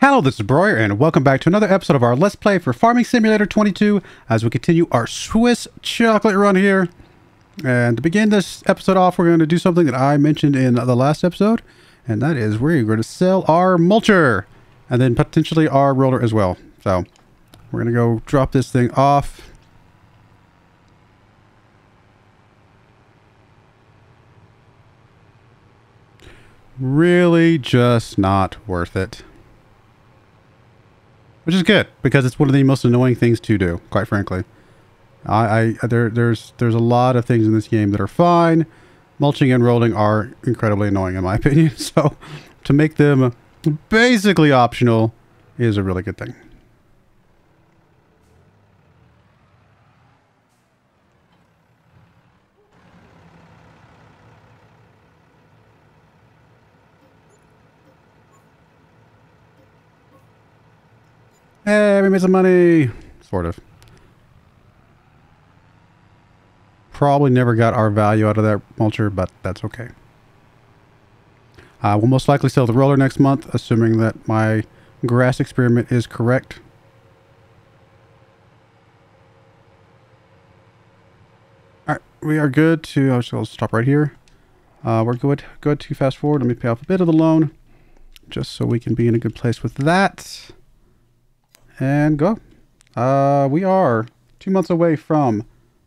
Hello, this is Broyar, and welcome back to another episode of our Let's Play for Farming Simulator 22 as we continue our Swiss chocolate run here. And to begin this episode off, we're going to do something that I mentioned in the last episode, and that is we're going to sell our mulcher and then potentially our roller as well. So we're going to go drop this thing off. Really just not worth it. Which is good, because it's one of the most annoying things to do, quite frankly. There's a lot of things in this game that are fine. Mulching and rolling are incredibly annoying in my opinion. So to make them basically optional is a really good thing. Hey, we made some money. Sort of. Probably never got our value out of that mulcher, but that's okay. We'll most likely sell the roller next month, assuming that my grass experiment is correct. Alright, we are good to... I'll stop right here. We're good to fast forward. Let me pay off a bit of the loan, just so we can be in a good place with that. And go. We are 2 months away from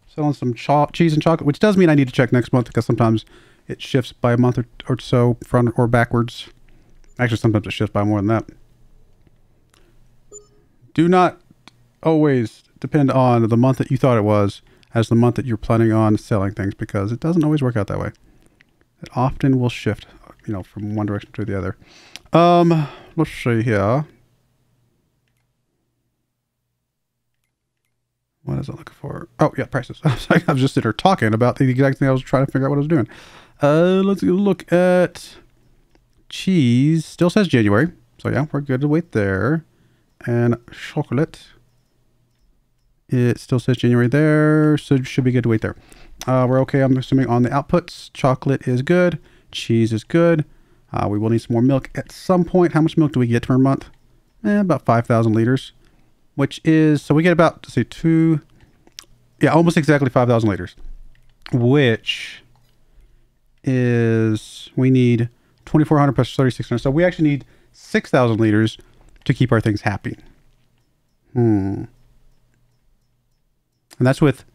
selling some cheese and chocolate, which does mean I need to check next month because sometimes it shifts by a month or so front or backwards. Actually, sometimes it shifts by more than that. Do not always depend on the month that you thought it was as the month that you're planning on selling things, because it doesn't always work out that way. It often will shift, you know, from one direction to the other. Let's see here. What is it looking for? Oh, yeah, prices. I was just sitting here talking about the exact thing I was trying to figure out what I was doing. Let's look at cheese. Still says January. So, yeah, we're good to wait there. And chocolate. It still says January there. So, it should be good to wait there. We're okay, I'm assuming, on the outputs. Chocolate is good. Cheese is good. We will need some more milk at some point. How much milk do we get per month? About 5,000 liters. Which is, so we get about, let's see, almost exactly 5,000 liters. Which is, we need 2,400 plus 3,600. So we actually need 6,000 liters to keep our things happy. And that's with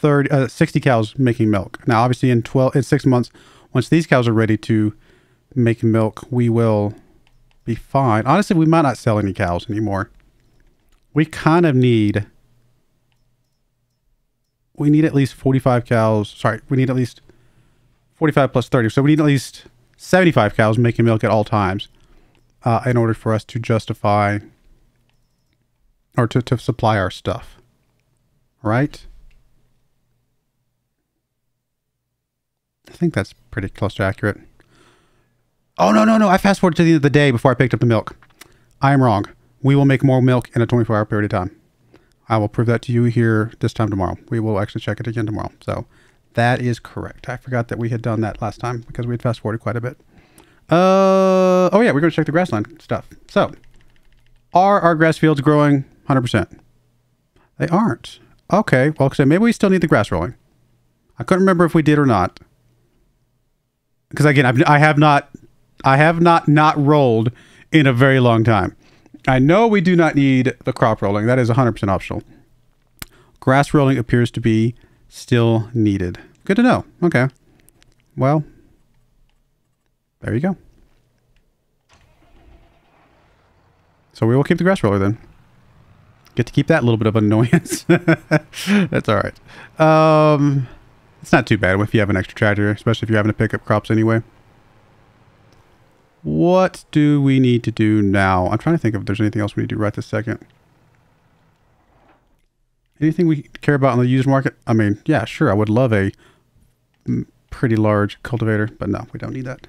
60 cows making milk. Now, obviously, in 6 months, once these cows are ready to make milk, we will be fine. Honestly, we might not sell any cows anymore. We kind of need, we need at least 45 cows. Sorry, we need at least 45 plus 30. So we need at least 75 cows making milk at all times in order for us to justify or to supply our stuff. Right? I think that's pretty close to accurate. Oh, no. I fast forwarded to the end of the day before I picked up the milk. I am wrong. We will make more milk in a 24-hour period of time. I will prove that to you here this time tomorrow. We will actually check it again tomorrow. So that is correct. I forgot that we had done that last time because we had fast forwarded quite a bit. Oh yeah, we're going to check the grassland stuff. So are our grass fields growing 100%? They aren't. Okay, well, so maybe we still need the grass rolling. I couldn't remember if we did or not. Because again, I have not rolled in a very long time. I know we do not need the crop rolling. That is 100% optional. Grass rolling appears to be still needed. Good to know. Okay. Well, there you go. So we will keep the grass roller then. Get to keep that little bit of annoyance. That's all right. It's not too bad if you have an extra tractor, especially if you're having to pick up crops anyway. What do we need to do now? I'm trying to think if there's anything else we need to do right this second. Anything we care about in the used market? I mean, yeah, sure. I would love a pretty large cultivator, but no, we don't need that.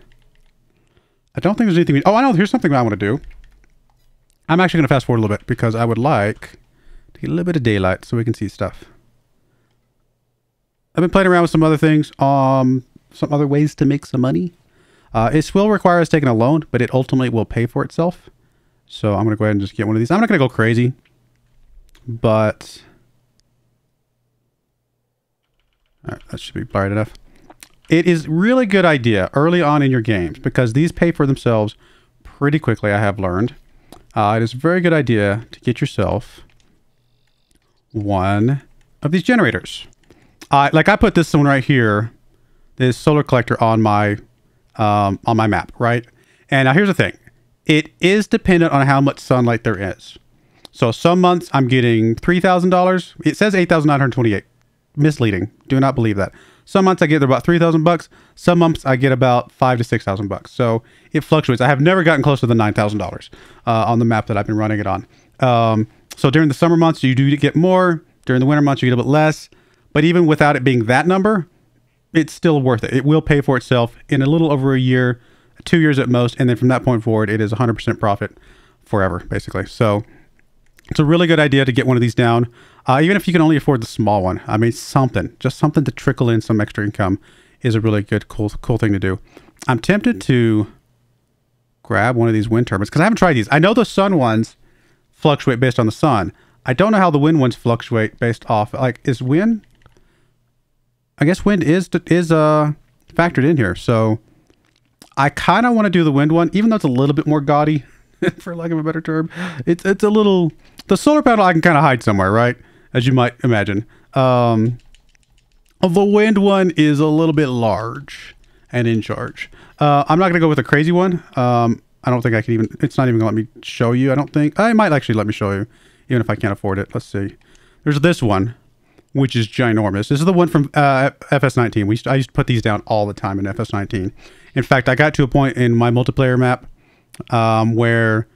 I don't think there's anything. Oh, I know. Here's something I want to do. I'm actually going to fast forward a little bit because I would like to get a little bit of daylight so we can see stuff. I've been playing around with some other things, some other ways to make some money. It will require us taking a loan, but it ultimately will pay for itself. So I'm going to go ahead and just get one of these. I'm not going to go crazy, but all right, that should be bright enough. It is really good idea early on in your games because these pay for themselves pretty quickly, I have learned. It is a very good idea to get yourself one of these generators. Like I put this one right here, this solar collector on my map, right? And now here's the thing. It is dependent on how much sunlight there is. So some months I'm getting $3,000. It says 8,928. Misleading. Do not believe that. Some months I get about $3,000. Some months I get about $5,000 to $6,000. So it fluctuates. I have never gotten close to the $9,000 on the map that I've been running it on. So during the summer months, you do get more. During the winter months, you get a bit less. But even without it being that number, it's still worth it. It will pay for itself in a little over a year, 2 years at most. And then from that point forward, it is 100% profit forever, basically. So it's a really good idea to get one of these down. Even if you can only afford the small one. I mean, just something to trickle in some extra income is a really good, cool thing to do. I'm tempted to grab one of these wind turbines because I haven't tried these. I know the sun ones fluctuate based on the sun. I don't know how the wind ones fluctuate based off, like, is wind? I guess wind is factored in here. So I kind of want to do the wind one, even though it's a little bit more gaudy, for lack of a better term. It's a little, the solar panel I can kind of hide somewhere, right? As you might imagine. The wind one is a little bit large and in charge. I'm not going to go with a crazy one. I don't think I can even, it's not even going to let me show you, I don't think. I might actually let me show you, even if I can't afford it. Let's see. There's this one, which is ginormous. This is the one from FS19. I used to put these down all the time in FS19. In fact, I got to a point in my multiplayer map where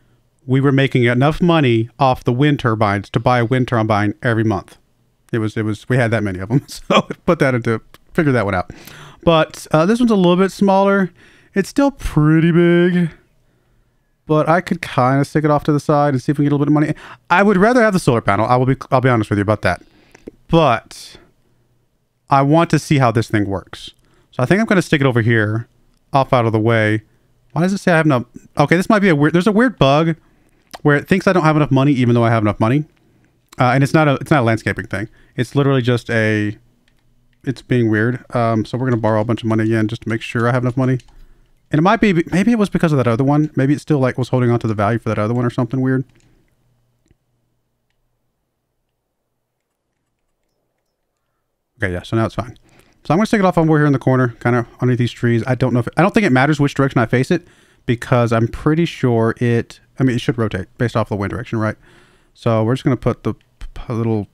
we were making enough money off the wind turbines to buy a wind turbine every month. We had that many of them. So figure that one out. But this one's a little bit smaller. It's still pretty big, but I could kind of stick it off to the side and see if we can get a little bit of money. I would rather have the solar panel. I'll be honest with you about that. But I want to see how this thing works. So I think I'm going to stick it over here, off out of the way. Why does it say I have no... Okay, this might be there's a weird bug where it thinks I don't have enough money even though I have enough money. And it's not a landscaping thing. It's literally just it's being weird. So we're going to borrow a bunch of money again just to make sure I have enough money. And it might be... Maybe it was because of that other one. Maybe it still was holding on to the value for that other one or something weird. Okay, yeah, so now it's fine. So I'm going to stick it off over here in the corner, kind of underneath these trees. I don't think it matters which direction I face it because I'm pretty sure it should rotate based off the wind direction, right? So we're just going to put the little,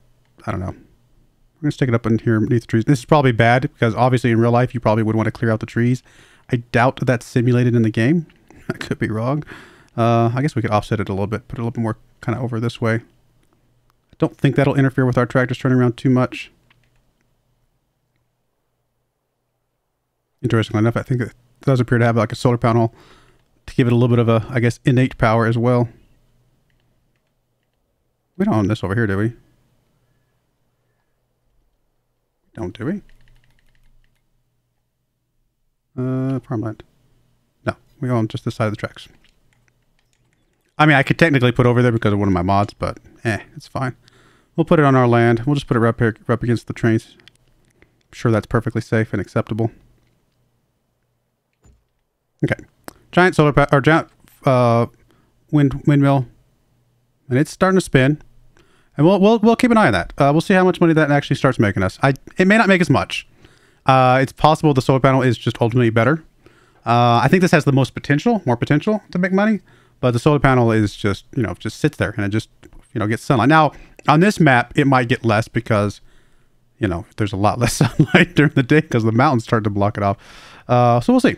I don't know. We're going to stick it up in here underneath the trees. This is probably bad because obviously in real life, you probably would want to clear out the trees. I doubt that's simulated in the game. I could be wrong. I guess we could offset it a little bit, put it a little bit more kind of over this way. I don't think that'll interfere with our tractors turning around too much. Interestingly enough, I think it does appear to have like a solar panel to give it a little bit of a, I guess, innate power as well. We don't own this over here, do we? Don't, do we? Farmland. No, we own just this side of the tracks. I mean, I could technically put over there because of one of my mods, but it's fine. We'll put it on our land. We'll just put it right here, up against the trains. I'm sure that's perfectly safe and acceptable. Okay, giant solar or giant windmill, and it's starting to spin, and we'll keep an eye on that. We'll see how much money that actually starts making us. It may not make as much. It's possible the solar panel is just ultimately better. I think this has the more potential to make money, but the solar panel is just just sits there and it just gets sunlight. Now on this map it might get less because there's a lot less sunlight during the day because the mountains start to block it off. So we'll see.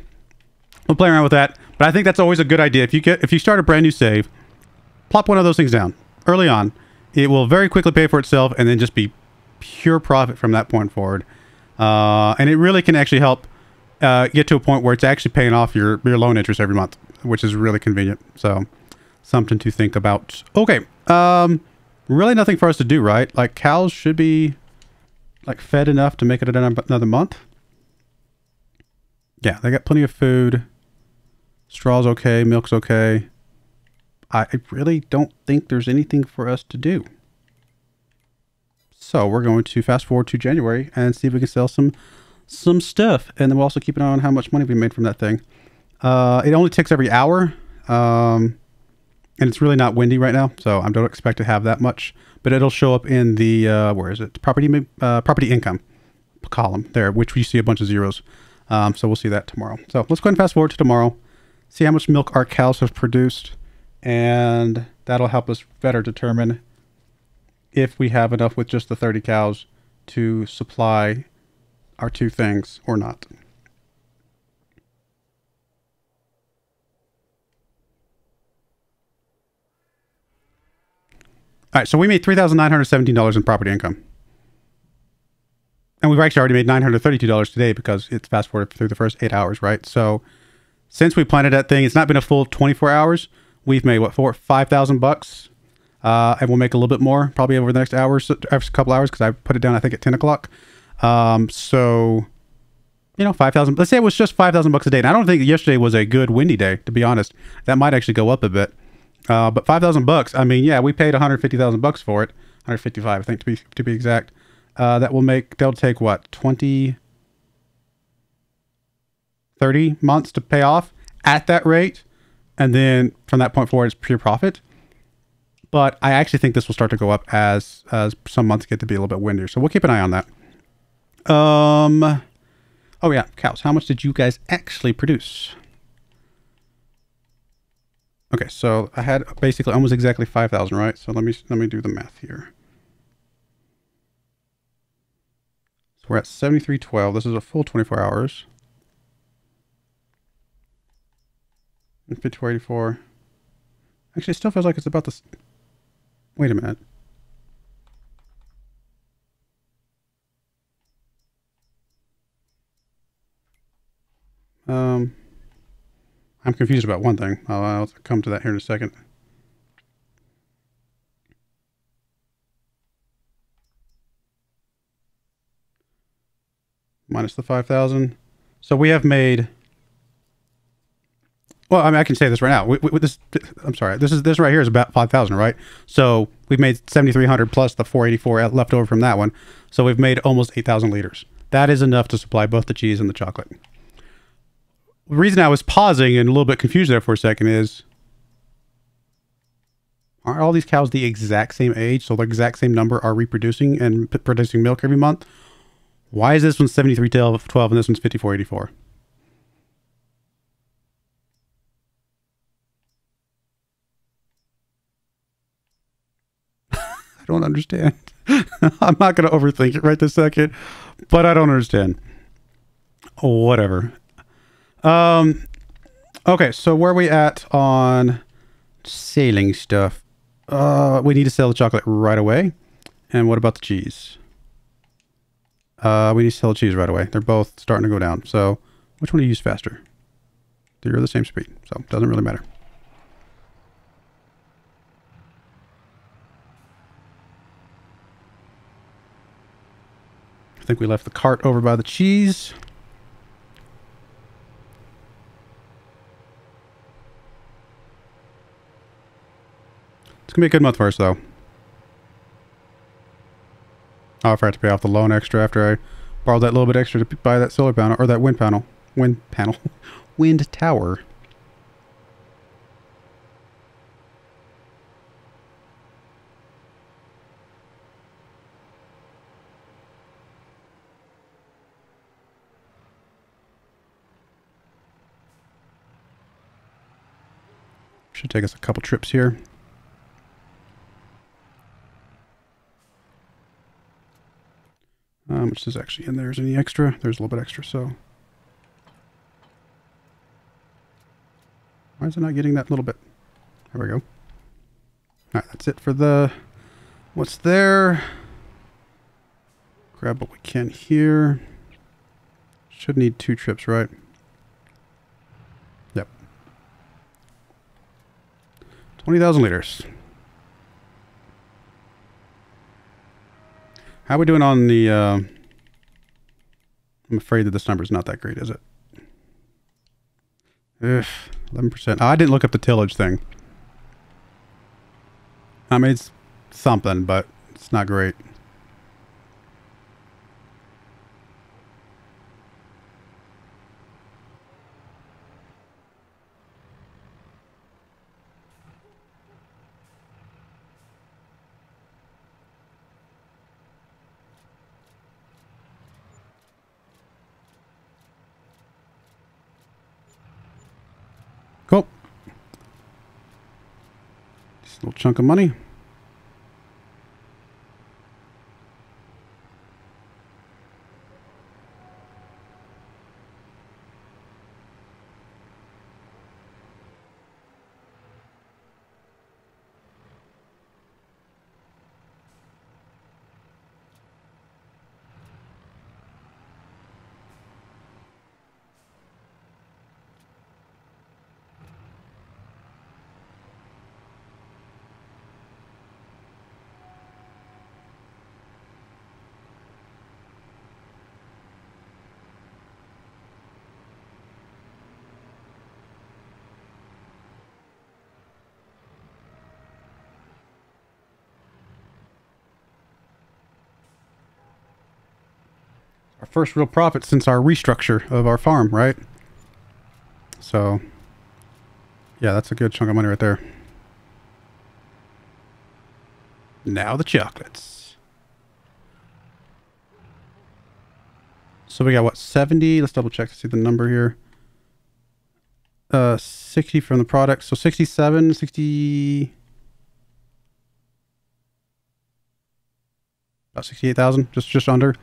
We'll play around with that, but I think that's always a good idea. If you start a brand new save, plop one of those things down early on. It will very quickly pay for itself, and then just be pure profit from that point forward. And it really can actually help get to a point where it's actually paying off your loan interest every month, which is really convenient. So something to think about. Okay, really nothing for us to do, right? Like cows should be like fed enough to make it another month. Yeah, they got plenty of food. Straw's okay, milk's okay. I really don't think there's anything for us to do. So we're going to fast forward to January and see if we can sell some stuff. And then we'll also keep an eye on how much money we made from that thing. It only ticks every hour. And it's really not windy right now, so I don't expect to have that much. But it'll show up in the, where is it? Property income column there, which we see a bunch of zeros. So we'll see that tomorrow. So let's go ahead and fast forward to tomorrow. See how much milk our cows have produced. And that'll help us better determine if we have enough with just the 30 cows to supply our two things or not. All right, so we made $3,917 in property income. And we've actually already made $932 today because it's fast forwarded through the first 8 hours, right? So since we planted that thing, it's not been a full 24 hours. We've made, what, $5,000? And we'll make a little bit more probably over the next couple hours because I put it down, I think, at 10 o'clock. So, you know, 5,000. Let's say it was just $5,000 a day. And I don't think yesterday was a good windy day, to be honest. That might actually go up a bit. But $5,000, I mean, yeah, we paid $150,000 for it. 155, I think, to be exact. They'll take what, 20, 30 months to pay off at that rate. And then from that point forward, it's pure profit. But I actually think this will start to go up as some months get to be a little bit windier. So we'll keep an eye on that. Oh yeah, cows. How much did you guys actually produce? Okay, so I had basically almost exactly 5,000, right? So let me do the math here. So we're at 7312. This is a full 24 hours. And 5484. Actually, it still feels like it's about this. Wait a minute. I'm confused about one thing. I'll come to that here in a second. Minus the 5,000. So we have made. Well, I mean, I can say this right now. I'm sorry. This right here is about 5,000, right? So we've made 7,300 plus the 484 left over from that one. So we've made almost 8,000 liters. That is enough to supply both the cheese and the chocolate. The reason I was pausing and a little bit confused there for a second is, aren't all these cows the exact same age? So the exact same number are reproducing and producing milk every month? Why is this one 7312 and this one's 5484? I don't understand. I'm not going to overthink it right this second, but I don't understand. Whatever. Okay, so where are we at on selling stuff? We need to sell the chocolate right away. And what about the cheese? We need to sell the cheese right away. They're both starting to go down. So which one do you use faster? They're the same speed, so it doesn't really matter. I think we left the cart over by the cheese. It's going to be a good month for us, though. Oh, I forgot to pay off the loan extra after I borrowed that little bit extra to buy that solar panel, or that wind panel. Wind tower. Should take us a couple trips here. How much is actually in there? Is any extra? There's a little bit extra, so. Why is it not getting that little bit? There we go. All right, that's it for the what's there. Grab what we can here. Should need 2 trips, right? Yep. 20,000 liters. How are we doing on the, I'm afraid that this number is not that great, is it? 11%. Oh, I didn't look up the tillage thing. I mean, it's something, but it's not great. Cool. Just a little chunk of money. Our first real profit since our restructure of our farm, right? So, yeah, that's a good chunk of money right there. Now the chocolates. So we got what, 70? Let's double check to see the number here. 60 from the product. So 67, 60... about 68,000, just under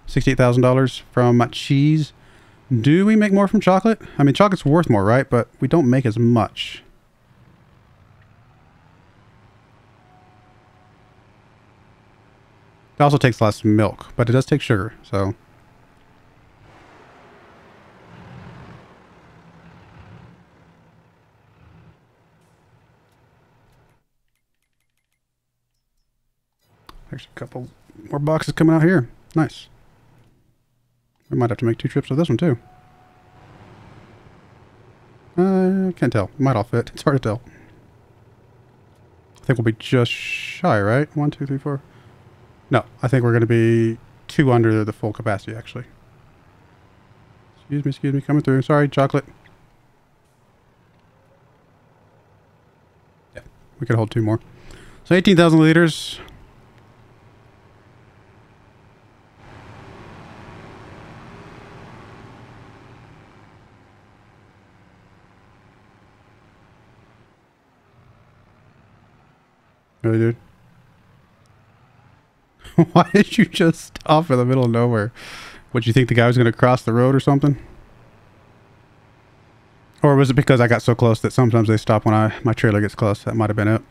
$68,000 from cheese. Do we make more from chocolate? I mean, chocolate's worth more, right? But we don't make as much. It also takes less milk, but it does take sugar, so... There's a couple more boxes coming out here. Nice. We might have to make 2 trips with this one, too. Can't tell. Might all fit. It's hard to tell. I think we'll be just shy, right? 1, 2, 3, 4. No, I think we're going to be 2 under the full capacity, actually. Excuse me, coming through. Sorry, chocolate. Yeah, we could hold 2 more. So 18,000 liters. Really, dude? Why did you just stop in the middle of nowhere? Would you think the guy was going to cross the road or something? Or was it because I got so close that sometimes they stop when my trailer gets close? That might have been it.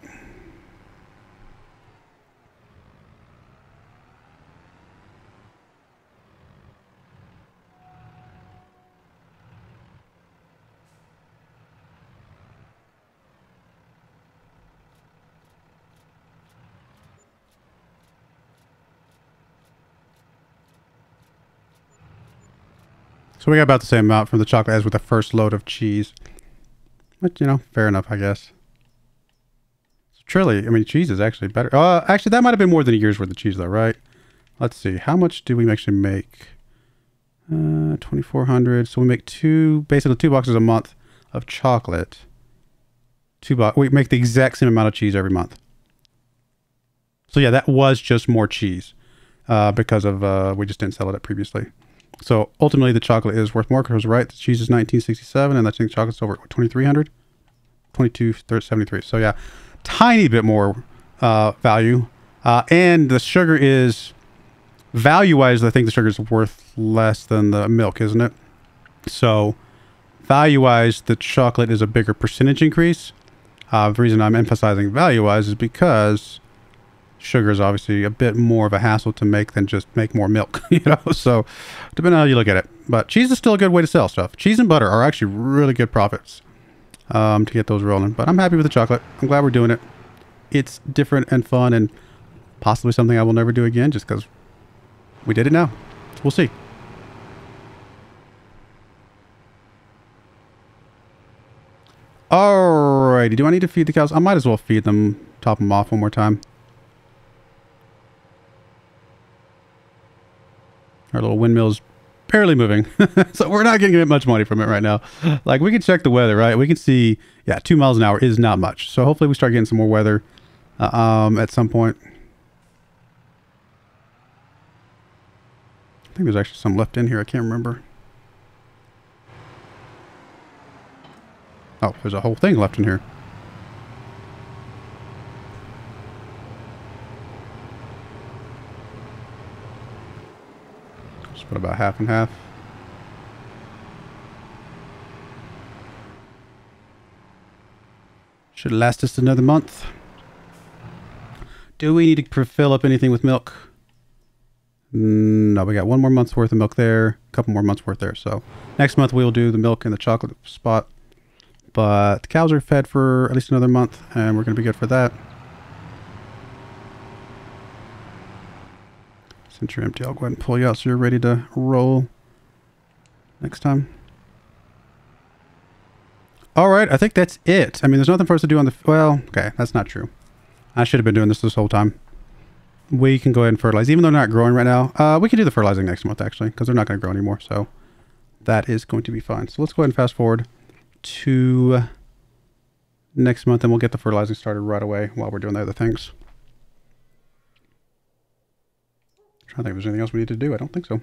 So we got about the same amount from the chocolate as with the first load of cheese. But, you know, fair enough, I guess. So truly, I mean, cheese is actually better. Actually, that might have been more than a year's worth of cheese, though, right? Let's see. How much do we actually make? 2,400. So we make basically 2 boxes a month of chocolate. We make the exact same amount of cheese every month. So yeah, that was just more cheese because of we just didn't sell it previously. So ultimately, the chocolate is worth more because right, the cheese is 1967, and I think chocolate's over 2,300, 2273. So yeah, tiny bit more value, and the sugar is value-wise. I think the sugar is worth less than the milk, isn't it? So value-wise, the chocolate is a bigger percentage increase. The reason I'm emphasizing value-wise is because sugar is obviously a bit more of a hassle to make than just make more milk, you know? So depending on how you look at it. But cheese is still a good way to sell stuff. Cheese and butter are actually really good profits to get those rolling. But I'm happy with the chocolate. I'm glad we're doing it. It's different and fun and possibly something I will never do again just because we did it now. We'll see. Alrighty, do I need to feed the cows? I might as well feed them top them off one more time. Our little windmill's barely moving. So we're not going to get much money from it right now. Like, we can check the weather, right? We can see, yeah, 2 miles an hour is not much. So hopefully we start getting some more weather at some point. I think there's actually some left in here. I can't remember. Oh, there's a whole thing left in here. Just put about half and half. Should last us another month. Do we need to fill up anything with milk? No, we got 1 more month's worth of milk there. A couple more months worth there. So next month we'll do the milk and the chocolate spot. But the cows are fed for at least another month, and we're going to be good for that. Since you're empty, I'll go ahead and pull you out so you're ready to roll next time. All right, I think that's it. I mean, there's nothing for us to do on the... Well, okay, that's not true. I should have been doing this whole time. We can go ahead and fertilize. Even though they're not growing right now, we can do the fertilizing next month, actually, because they're not going to grow anymore. So that is going to be fine. So let's go ahead and fast forward to next month, and we'll get the fertilizing started right away while we're doing the other things. I'm trying to think if there's anything else we need to do. I don't think so.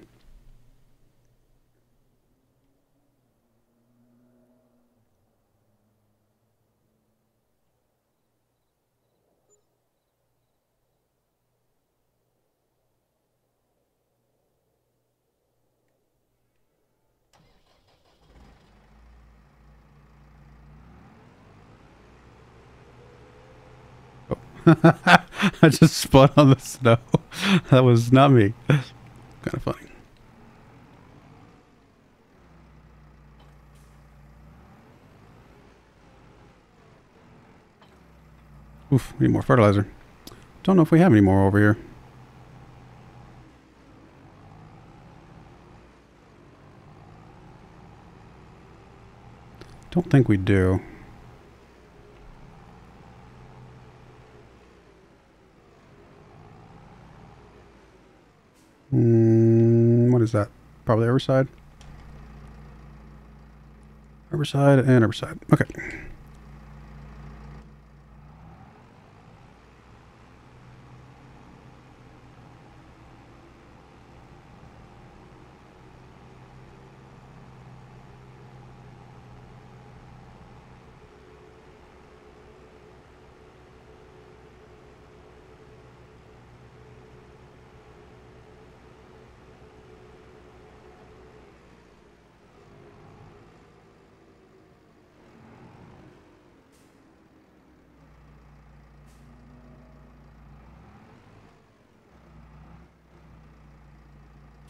I just spun on the snow. That was not me. Kind of funny. Oof, we need more fertilizer. Don't know if we have any more over here. Don't think we do. What is that? Probably Riverside. Riverside and Riverside. Okay.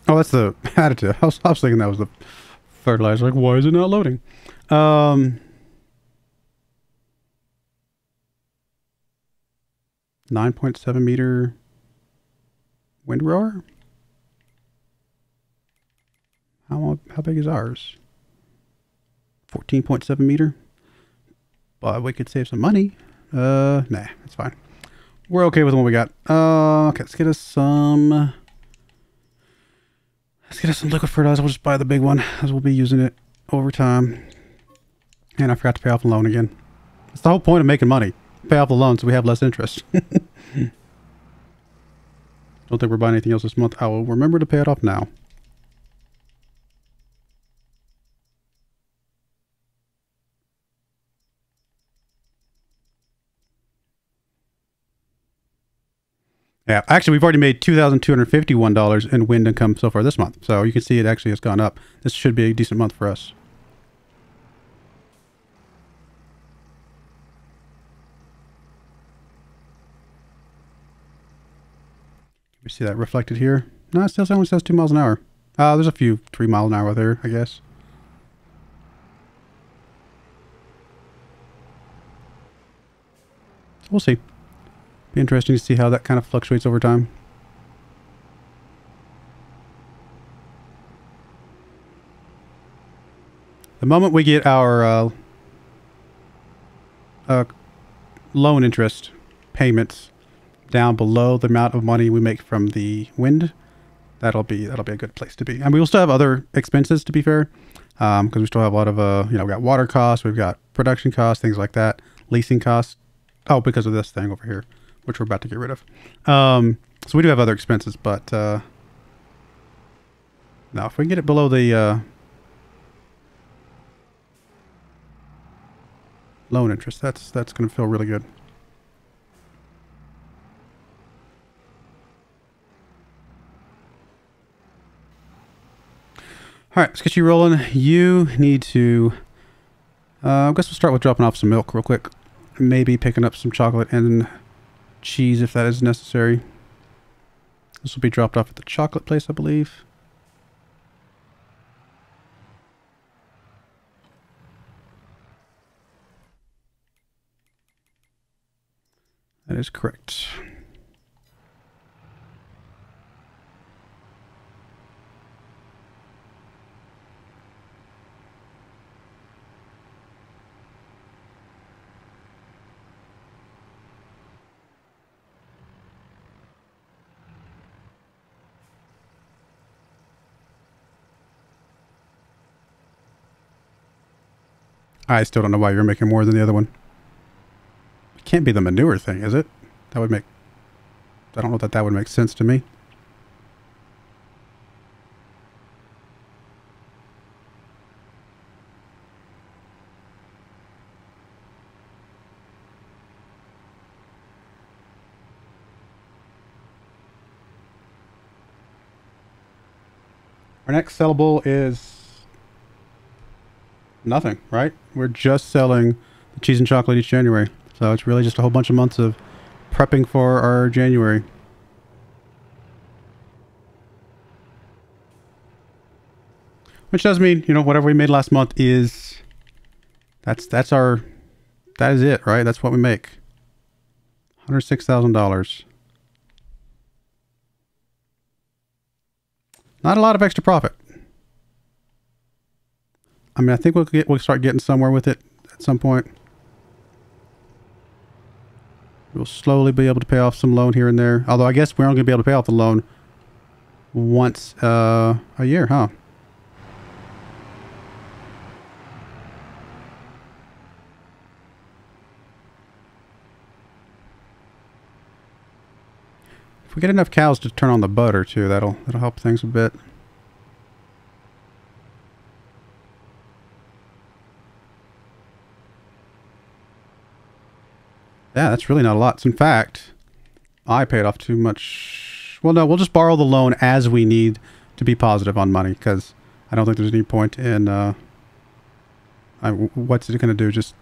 Oh, that's the additive. I was thinking that was the fertilizer. Like, why is it not loading? 9.7 meter windrower? How big is ours? 14.7 meter? But we could save some money. Nah, that's fine. We're okay with what we got. Okay, let's get us some... Let's get us some liquid fertilizer. We'll just buy the big one, as we'll be using it over time. And I forgot to pay off the loan again. That's the whole point of making money. Pay off the loan so we have less interest. Don't think we're buying anything else this month. I will remember to pay it off now. Yeah, actually, we've already made $2,251 in wind income so far this month. So you can see it actually has gone up. This should be a decent month for us. We see that reflected here. No, it still only says 2 miles an hour. There's a few 3 mile an hour there, I guess. We'll see. Be interesting to see how that kind of fluctuates over time. The moment we get our loan interest payments down below the amount of money we make from the wind, that'll be a good place to be. And we will still have other expenses, to be fair, because we still have a lot of we got water costs, we've got production costs, things like that, leasing costs. Oh, because of this thing over here, which we're about to get rid of. So we do have other expenses, but now if we can get it below the loan interest, that's going to feel really good. All right, let's get you rolling. You need to, I guess we'll start with dropping off some milk real quick. Maybe picking up some chocolate and cheese if that is necessary. This will be dropped off at the chocolate place, I believe. That is correct. I still don't know why you're making more than the other one. It can't be the manure thing, is it? That would make... I don't know that would make sense to me. Our next sellable is nothing, right? We're just selling the cheese and chocolate each January. So it's really just a whole bunch of months of prepping for our January. Which does mean, you know, whatever we made last month is... that is it, right? That's what we make. $106,000. Not a lot of extra profit. I mean, I think we'll start getting somewhere with it at some point. We'll slowly be able to pay off some loan here and there. Although I guess we're only going to be able to pay off the loan once a year, huh? If we get enough cows to turn on the butter too, that'll help things a bit. Yeah, that's really not a lot. In fact, I paid off too much. Well, no, we'll just borrow the loan as we need to be positive on money, because I don't think there's any point in what's it going to do? Just,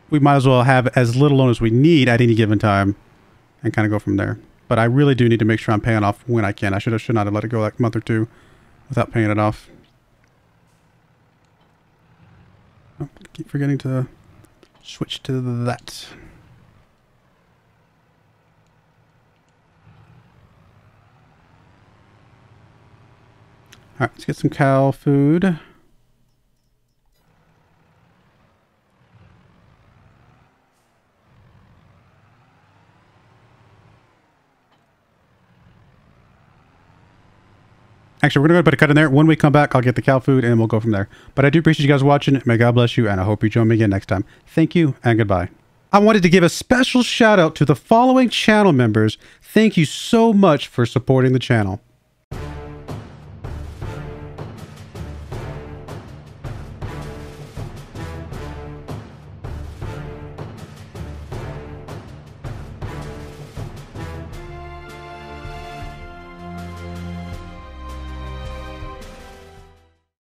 we might as well have as little loan as we need at any given time and kind of go from there. But I really do need to make sure I'm paying off when I can. I should not have let it go like a month or two without paying it off. Oh, keep forgetting to switch to that. All right, let's get some cow food. Actually, we're going to go ahead and put a cut in there. When we come back, I'll get the cow food and we'll go from there. But I do appreciate you guys watching. May God bless you, and I hope you join me again next time. Thank you and goodbye. I wanted to give a special shout out to the following channel members. Thank you so much for supporting the channel.